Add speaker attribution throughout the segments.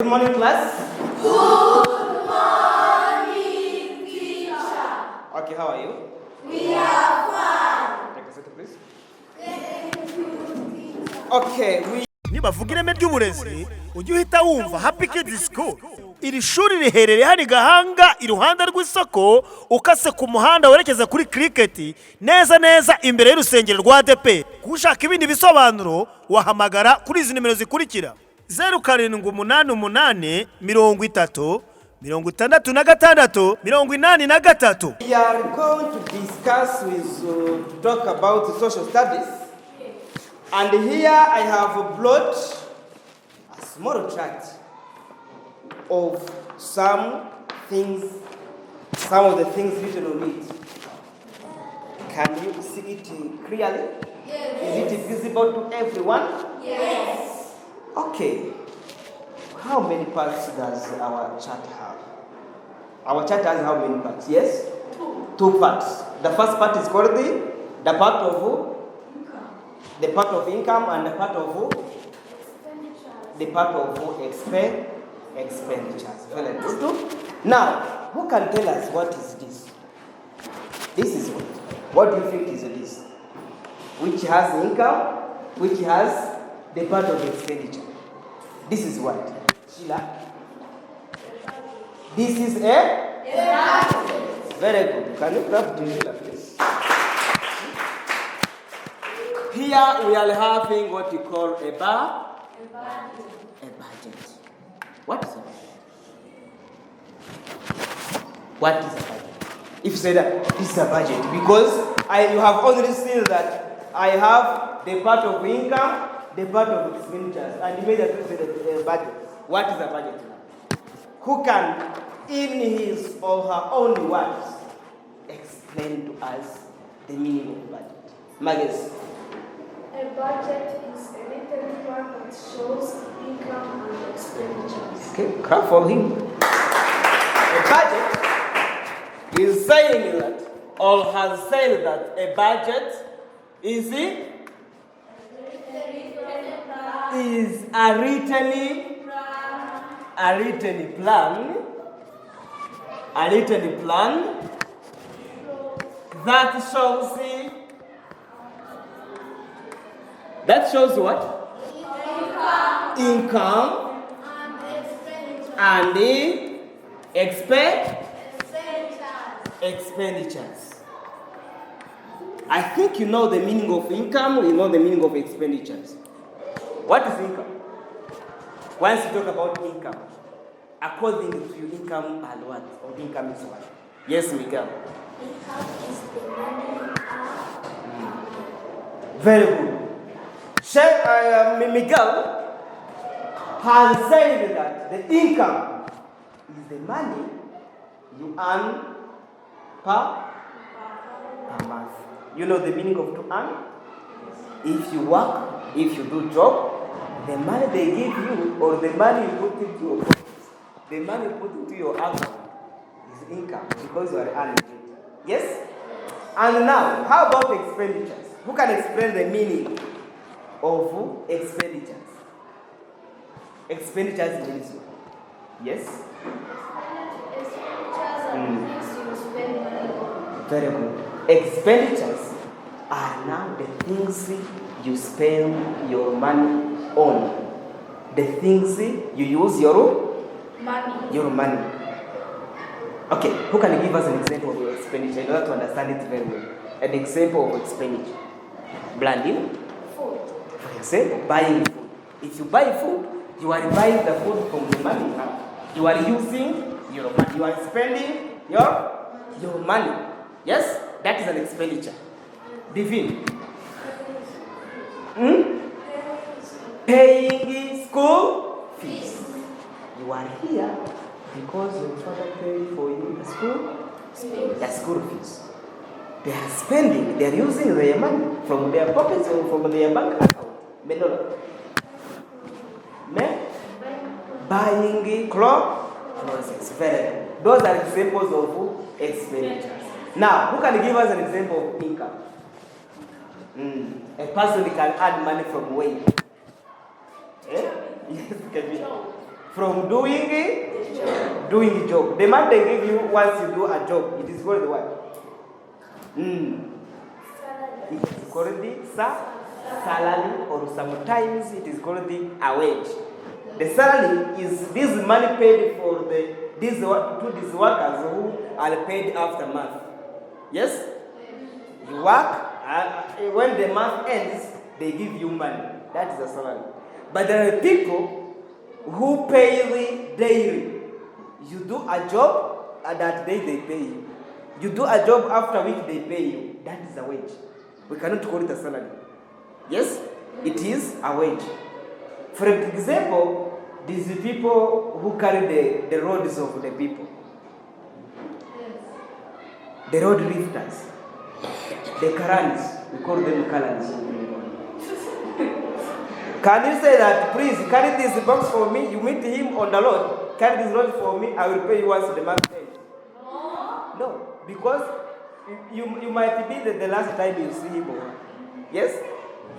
Speaker 1: Good morning, class.
Speaker 2: Good morning, teacher.
Speaker 1: Okay, how are you?
Speaker 2: We are fine.
Speaker 1: Take a seat, please. Okay,
Speaker 3: nibavuga ireme ry'uburezi ujye uhita wumva Happy Kids School. Iri shuri riherereye hano Gahanga iruhande rw'isoko ukase ku muhanda werekeza kuri cricket neza imbere y'urusengero rwa ADP. Kushaka ibindi bisobanuro wahamagara kuri izi nimero zikurikira: 0788 30 66 83.
Speaker 1: we are going to discuss to talk about social studies. And here I have brought a small chart of some of the things written on it. Can you see it clearly?
Speaker 2: Yes.
Speaker 1: Is it visible to everyone?
Speaker 2: Yes.
Speaker 1: Okay. How many parts does our chart have? Our chart has how many parts? Yes? Two parts. The first part is called the part of income and the part of expenditures. Very good. Now, who can tell us what is this? This is what? What do you think is this? Which has income, which has the part of expenditure. This is what? Sheila? This is a? Very good. Can you clap to Sheila, please? Here we are having what you call a budget. What is a budget? What is a budget? If you say that this is a budget, because you have already seen that I have the part of income, the part of expenditures, and you made a budget. What is a budget now? Who can, in his or her own words, explain to us the meaning of budget? Magus.
Speaker 4: A budget is a written plan that shows income and expenditures.
Speaker 1: Okay, clap for him. A budget is saying that, or has said that a budget is a written plan that shows what? Income and expenditures. I think you know the meaning of income, you know the meaning of expenditures. What is income? Once you talk about income, according to you, income and what? Or income is what? Yes, Miguel.
Speaker 4: Income is the money.
Speaker 1: Very good. Miguel has said that the income is the money you earn per month. You know the meaning of to earn? If you work, if you do job, the money they give you or the money you put into your pocket, the money you put into your account is income because you are earning it. Yes? And now, how about expenditures? Who can explain the meaning of expenditures? Expenditures means what? Yes?
Speaker 4: Expenditures are things you spend money on.
Speaker 1: Very good. Expenditures are now the things you spend your money on. The things you use your money. Okay, who can give us an example of expenditure in order to understand it very well? An example of expenditure. Blanding?
Speaker 4: Food.
Speaker 1: For example, buying food. If you buy food, you are buying the food from the money. You are using your money. You are spending your money. Yes? That is an expenditure. Divine. Paying school fees. You are here because your father paid for you the school fees. They are spending, they are using their money from their pockets or from their bank account. Buying clothes. Those are examples of expenditures. Now, who can give us an example of income? A person can earn money from where? Yes, from doing a job. The money they give you once you do a job, it is called what? It is called the salary, or sometimes it is called the wage. The salary is this money paid for these workers who are paid after month. Yes? You work, when the month ends, they give you money. That is the salary. But there are people who pay daily. You do a job, and that day they pay you. You do a job after which they pay you. That is a wage. We cannot call it a salary. Yes? It is a wage. For example, these people who carry the roads of the people. The road lifters. The Karans. We call them Karans. Can you say that, please, carry this box for me? You meet him on the road. Carry this road for me. I will pay you once the month ends. No, because you might be the last time you see him. Yes?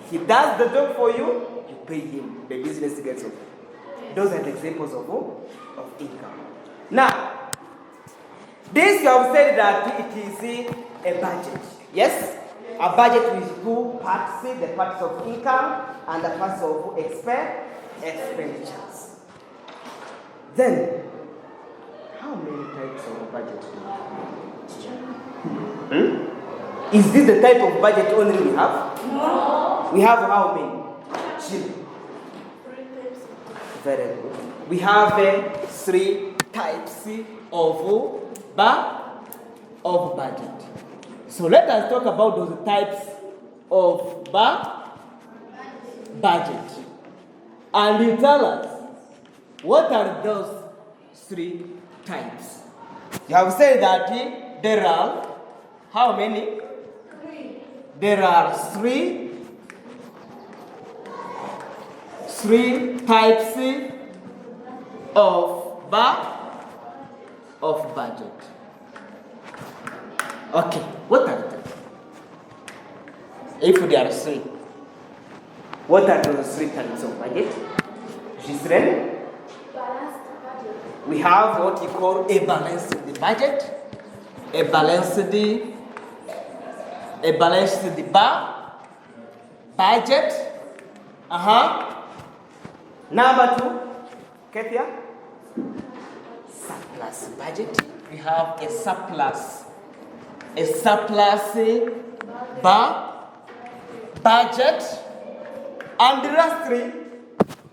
Speaker 1: He does the job for you, you pay him. The business gets over. Those are the examples of income. Now, this you have said that it is a budget. Yes? A budget with two parts, the parts of income and the parts of expenditures. Then, how many types of budget do we have? Is this the type of budget only we have?
Speaker 2: No.
Speaker 1: We have how many? Children. Very good. We have 3 types of budget. So let us talk about those types of budget. And you tell us, what are those 3 types? You have said that there are how many?
Speaker 2: 3.
Speaker 1: There are 3 types of budget. Okay, what are they? If there are 3, what are those 3 types of budget? Giselle?
Speaker 4: Balanced budget.
Speaker 1: We have what you call a balanced budget, a balanced budget. Number 2, Katia? Surplus budget. We have a surplus budget. And the last 3,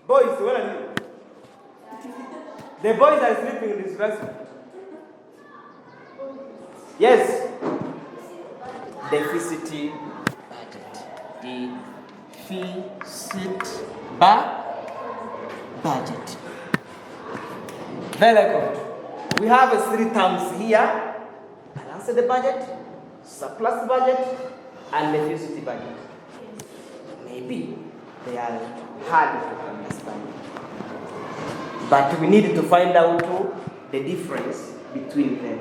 Speaker 1: boys, where are you? The boys are sleeping in this restroom. Yes. Deficit budget. Deficit budget. Very good. We have 3 terms here. Balanced budget, surplus budget, and deficit budget. Maybe they are hard to understand. But we need to find out the difference between them.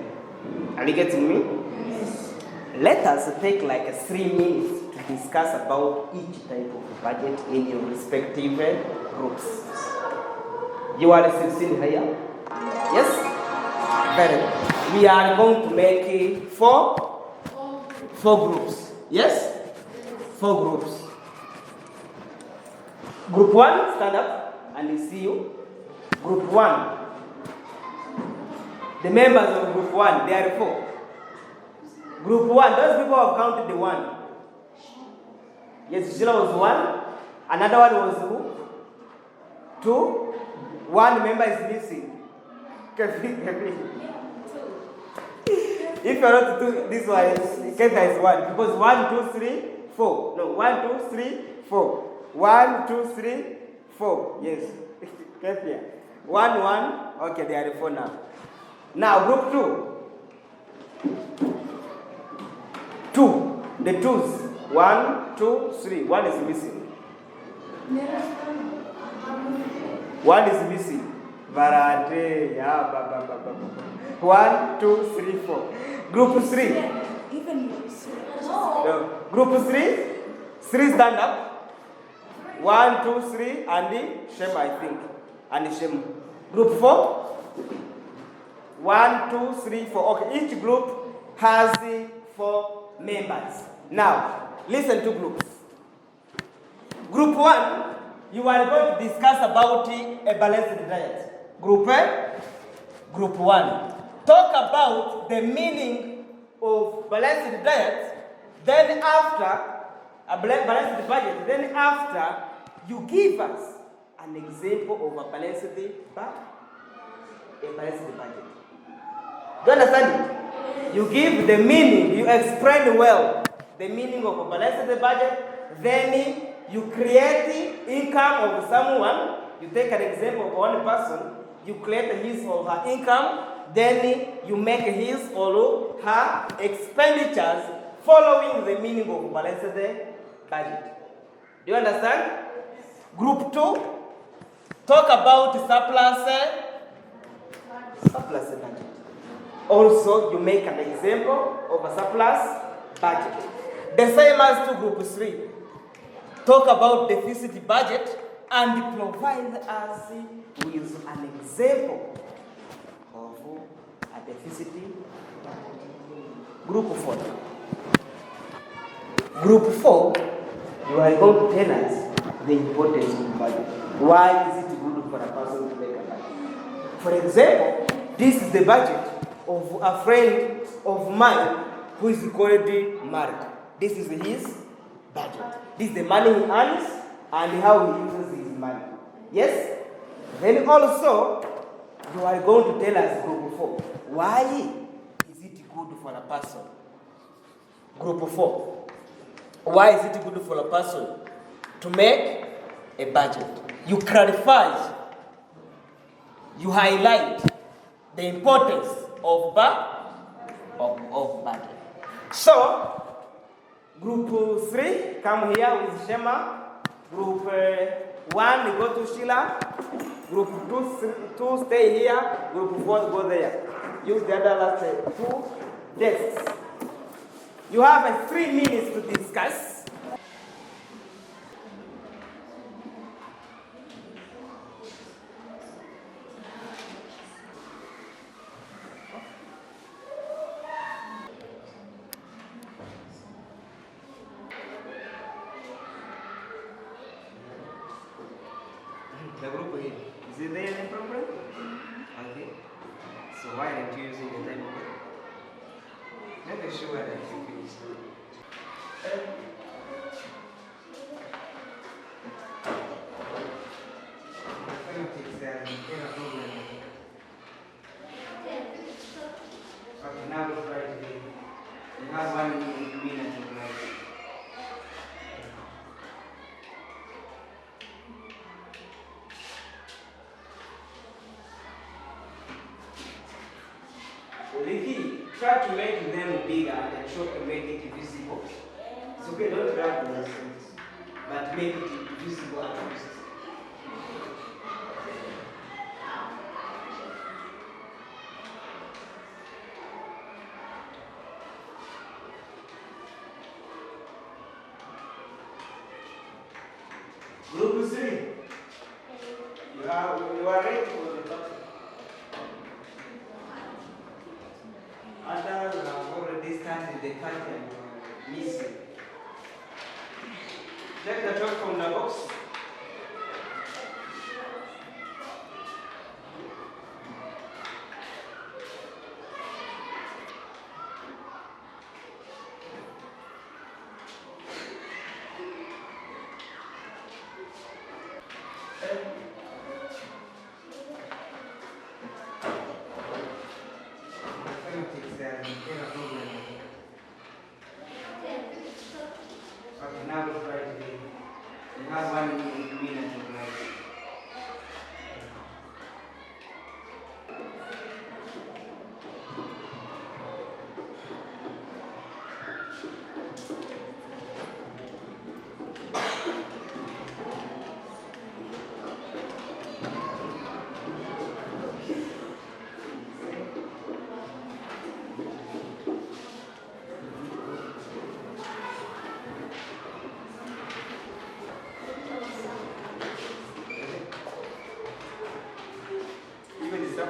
Speaker 1: Are you getting me? Yes. Let us take like 3 minutes to discuss about each type of budget in your respective groups. You are 16 here? Yes? Very good. We are going to make 4 groups. Yes? 4 groups. Group 1, stand up and we see you. Group 1. The members of Group 1, there are 4. Group 1, those people have counted the 1. Yes, Sheila was 1. Another one was who? 2. 1 member is missing. If you are not 2, this one, Kenta is 1. Because 1, 2, 3, 4. No, 1, 2, 3, 4. 1, 2, 3, 4. Yes. Kenya. 1, 1. Okay, they are 4 now. Now, group 2. 2. The 2s. 1, 2, 3. 1 is missing. 1 is missing. Varate. Yeah, 1, 2, 3, 4. Group 3. No. Group 3. 3 stand up. 1, 2, 3, and the Shem, I think. And the Shem. Group 4? 1, 2, 3, 4. Okay, each group has 4 members. Now, listen to groups. Group 1, you are going to discuss about a balanced diet. Group 1. Talk about the meaning of balanced diet. Then after a balanced budget, then after you give us an example of a balanced budget. Do you understand it? You give the meaning, you explain well the meaning of a balanced budget, then you create the income of someone. You take an example of one person, you create his or her income, then you make his or her expenditures following the meaning of balanced budget. Do you understand? Group 2, talk about surplus budget. Also, you make an example of a surplus budget. The same as to group 3. Talk about deficit budget and provide us with an example of a deficit budget. Group 4. Group 4, you are going to tell us the importance of budget. Why is it good for a person to make a budget? For example, this is the budget of a friend of mine who is called Mark. This is his budget. This is the money he earns and how he uses his money. Yes? Then also, you are going to tell us group 4. Why is it good for a person? Group 4. Why is it good for a person to make a budget? You clarify, you highlight the importance of budget. So, group 3, come here with Shema. Group 1, go to Sheila. Group 2, stay here. Group 4, go there. Use the other last 2 desks. You have 3 minutes to discuss. The group here, is it there any problem? Okay. So why aren't you using the time? Make sure that you finish. Okay, now we'll try to do. You have 1 minute to write. Try to make them bigger and try to make it visible. It's okay, don't grab the things, but make it visible at least. Group 3, you are ready for the topic. Others have already started the pattern missing. Take the chalk from the box. Okay, now we'll try to do. You have 1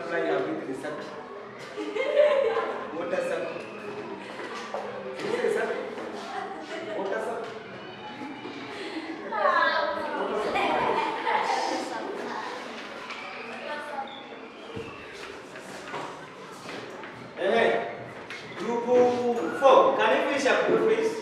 Speaker 1: supply have it recycled? Water supply. Is it recycled? Water supply. Hey, group 4. Can you finish up, please?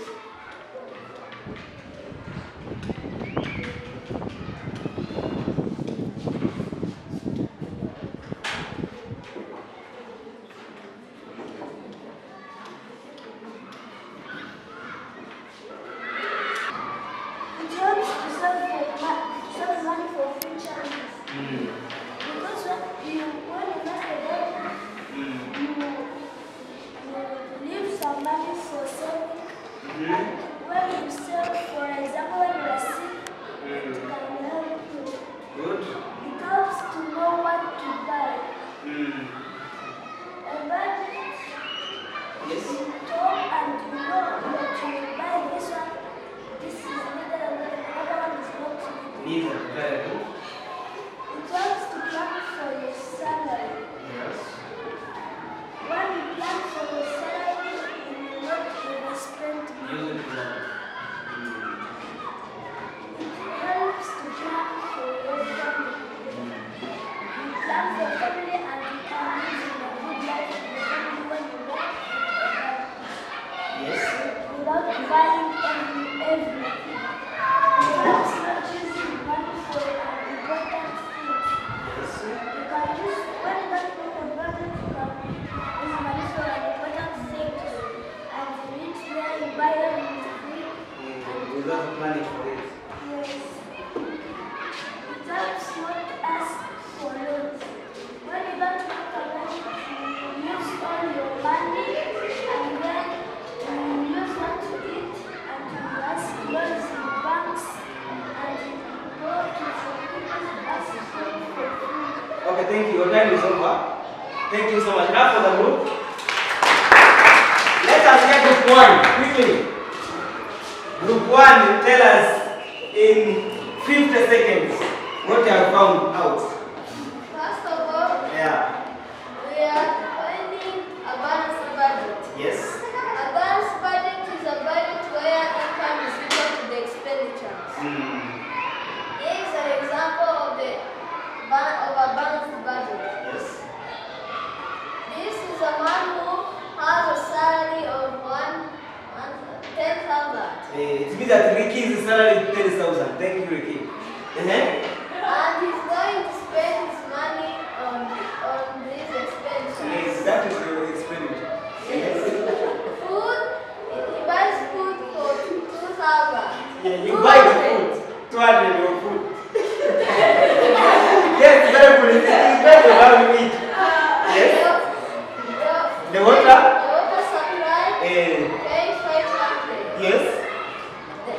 Speaker 4: It helps to save money for future needs. Because when you invest a you leave some money for saving. And when you save, for example, when you are sick, it can help you.
Speaker 1: Good.
Speaker 4: It helps to know what to buy. And then
Speaker 1: Yes.
Speaker 4: you talk and you know that you buy this one. This is needed and the other one is not needed.
Speaker 1: Neither. Very good.
Speaker 4: It helps to plan for your salary.
Speaker 1: Yes.
Speaker 4: When you plan for your salary, you will not overspend money.
Speaker 1: Use it well.
Speaker 4: It helps to plan for your family. You plan for family and you can live in a good life with the family when you work
Speaker 1: Yes.
Speaker 4: without buying everything. It helps not using money for important things.
Speaker 1: Yes.
Speaker 4: You can use when you don't make a budget, you can use money for an important thing and you reach there, you buy everything.
Speaker 1: Without money for it.
Speaker 4: Yes. It helps not ask for loans. When you don't make a budget, you use all your money and then you use what to eat and you ask loans in banks and you go to some people and ask for food.
Speaker 1: Okay, thank you. Your time is over. Thank you so much. Now for the group. Let us get group 1 quickly. Group 1, tell us in 50 seconds what you have found out.
Speaker 2: First of all,
Speaker 1: Yeah.
Speaker 2: we are finding a balanced budget.
Speaker 1: Yes.
Speaker 2: A balanced budget is a budget where income is equal to the expenditures. Here is an example of a balanced budget.
Speaker 1: Yes.
Speaker 2: This is a man who has a salary of 10,000
Speaker 1: It means that Ricky's salary is 10,000. Thank you, Ricky.
Speaker 2: and he's going to spend his money on these expenditures.
Speaker 1: Yes, that is your expenditure. Yes.
Speaker 2: Food, he buys food for 2,000.
Speaker 1: Yeah, you buy the food. 200 your food. Yes, very good. It depends on how you eat. Yes. The water?
Speaker 2: The water supply
Speaker 1: Eh,
Speaker 2: pays 500.
Speaker 1: yes.
Speaker 2: To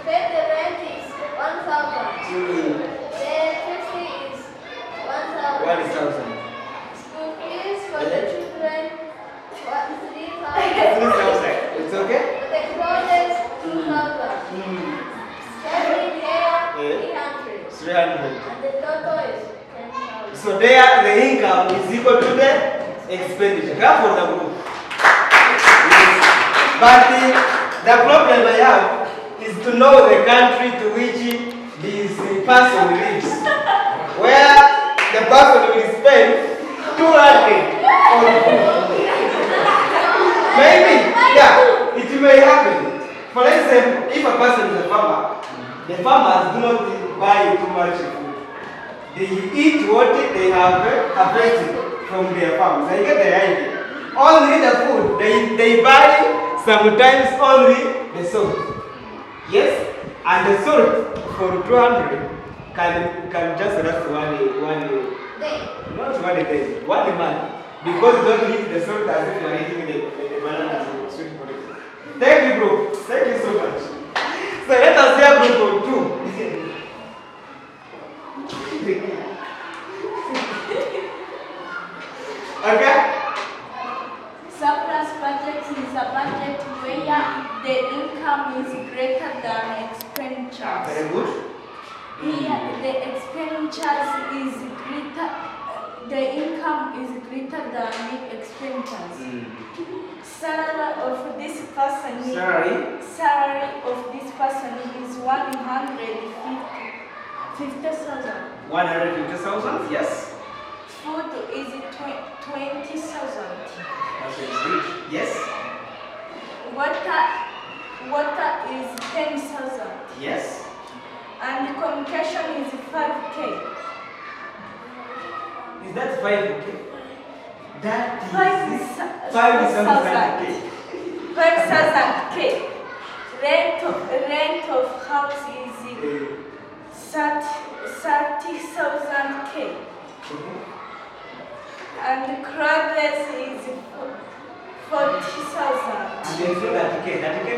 Speaker 2: pay the rent is 1,000. The electricity is 1,000.
Speaker 1: 1,000.
Speaker 2: School fees for the children, 3,000.
Speaker 1: 3,000. It's okay?
Speaker 2: For the clothes, 2,000. Every hair, 300.
Speaker 1: 300.
Speaker 2: And the total is 10,000.
Speaker 1: So there, the income is equal to the expenditure. Clap for the group. Yes. But the problem I have is to know the country to which this person lives. Where the person will spend 200 on food. Maybe, yeah, it may happen. For example, if a person is a farmer, the farmers do not buy too much food. They eat what they have harvested from their farms. I get the idea. Only the food. They buy sometimes only the salt. Yes? And the salt for 200 can just last one
Speaker 2: Day.
Speaker 1: not 1 day, 1 month. Because you don't eat the salt as if you are eating the banana and the sweet potato. Thank you, bro. Thank you so much. So let us hear group 2. Okay?
Speaker 5: Surplus budget is a budget where the income is greater than expenditures.
Speaker 1: Very good.
Speaker 5: Here, the expenditures is the income is greater than the expenditures. Salary of this person
Speaker 1: Salary?
Speaker 5: Salary of this person is 150,000.
Speaker 1: 150,000, yes.
Speaker 5: Food is 20,000.
Speaker 1: That's rich. Yes.
Speaker 5: Water is 10,000.
Speaker 1: Yes.
Speaker 5: And communication is 5K.
Speaker 1: Is that 5K? That is
Speaker 5: 5,000K. Rent of house is 30,000K. And clothes is 40,000.
Speaker 1: And then so that K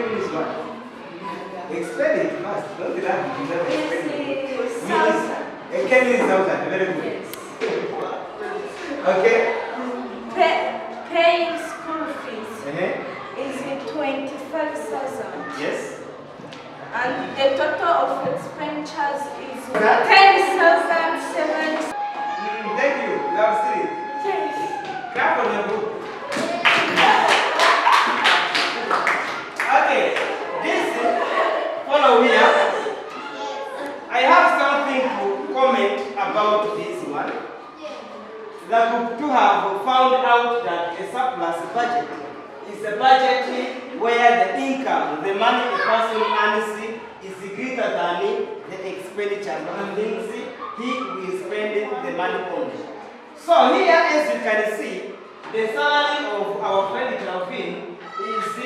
Speaker 1: means what? Explain it first. Don't do that.
Speaker 5: It's 1,000.
Speaker 1: A K means 1,000. Very good.
Speaker 5: Yes.
Speaker 1: Okay.
Speaker 5: Paying school fees is 25,000.
Speaker 1: Yes.
Speaker 5: And the total of expenditures is 10,700.
Speaker 1: Thank you. You have seen it. Clap on the book. Okay. This follow here. I have something to comment about this one. The group 2 have found out that a surplus budget is a budget where the income, the money a person earns, is greater than the expenditure. That means he will spend the money on. So here, as you can see, the salary of our friend Calvin is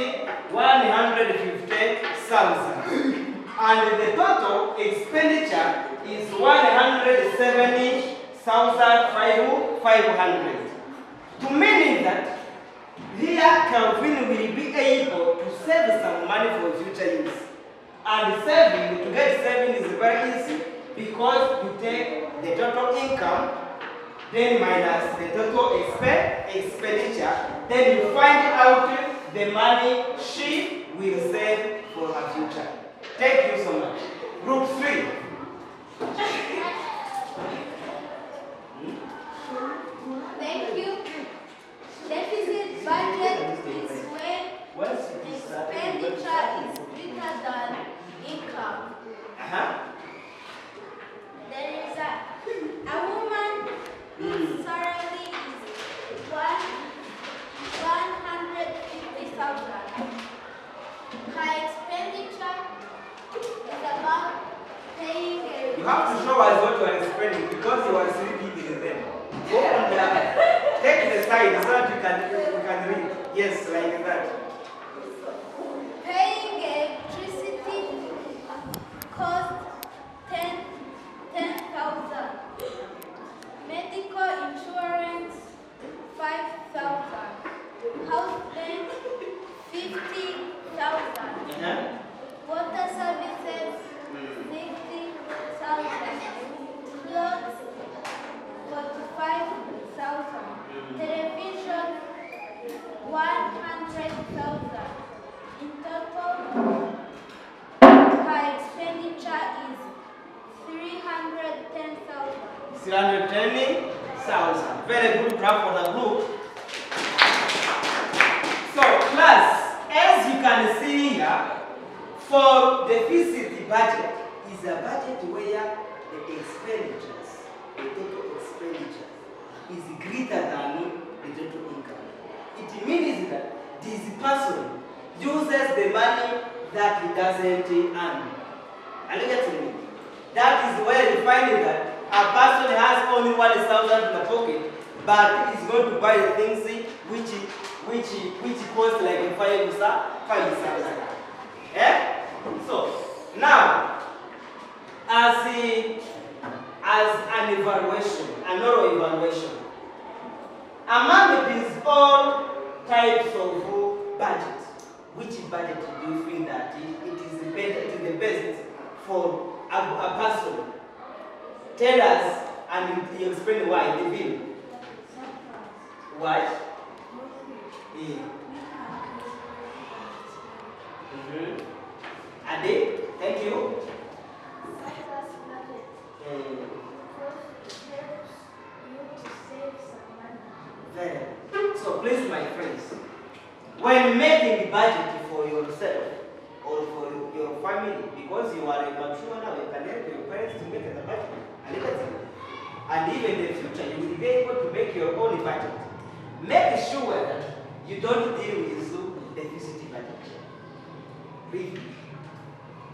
Speaker 1: 150,000, and the total expenditure is 170,500. To mean that here Calvin will be able to save some money for future use. And to get saving is very easy because you take the total income, then minus the total expenditure, then you find out the money she will save for her future. Thank you so much. Group 3.
Speaker 2: Thank you. Deficit budget is when expenditure is greater than income. There is a woman whose salary is 150,000. Her expenditure is about paying a...
Speaker 1: You have to show us what you are spending because you are repeating them. Go on the take the side so that you can read. Yes, like that.
Speaker 2: Paying electricity costs 10,000. Medical insurance 5,000. House rent 50,000. Water services 60,000. Clothes 45,000. Television 100,000. In total, her expenditure is 310,000.
Speaker 1: 310,000. Very good graph for the group. So, class, as you can see here, for deficit budget is a budget where the expenditures, the total expenditure, is greater than the total income. It means that this person uses the money that he doesn't earn. Are you getting me? That is where you find that a person has only 1,000 in the pocket, but is going to buy the things which cost like 5,000. Yeah? So now, as an evaluation, an oral evaluation, among these all types of budget, which budget do you feel that it is the best for a person? Tell us and you explain why. The bill. Why? Ade, thank you. Very good. So please, my friends, when making budget for yourself or for your family, because you are mature now, you can help your parents to make the budget. And even in the future, you will be able to make your own budget. Make sure that you don't deal with deficit budget. Please.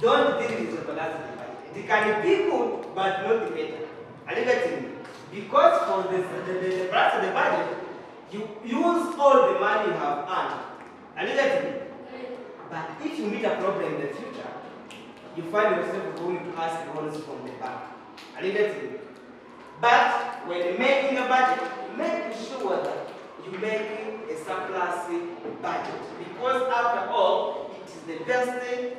Speaker 1: Don't deal with the balanced budget. It can be good, but not better. Are you getting me? Because for the price of the budget, you use all the money you have earned. Are you getting me? But if you meet a problem in the future, you find yourself going to ask loans from the bank. Are you getting me? But when making a budget, make sure that you make a surplus budget. Because after all, it is the best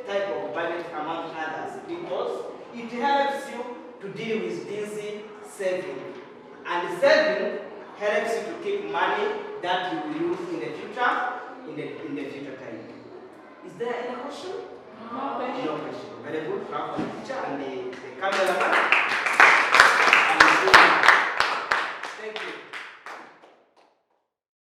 Speaker 1: type of budget among others. Because it helps you to deal with busy saving. And saving helps you to keep money that you will use in the future, in the future time. Is there any question?
Speaker 5: No question.
Speaker 1: No question. Very good. Clap for the teacher and the cameraman.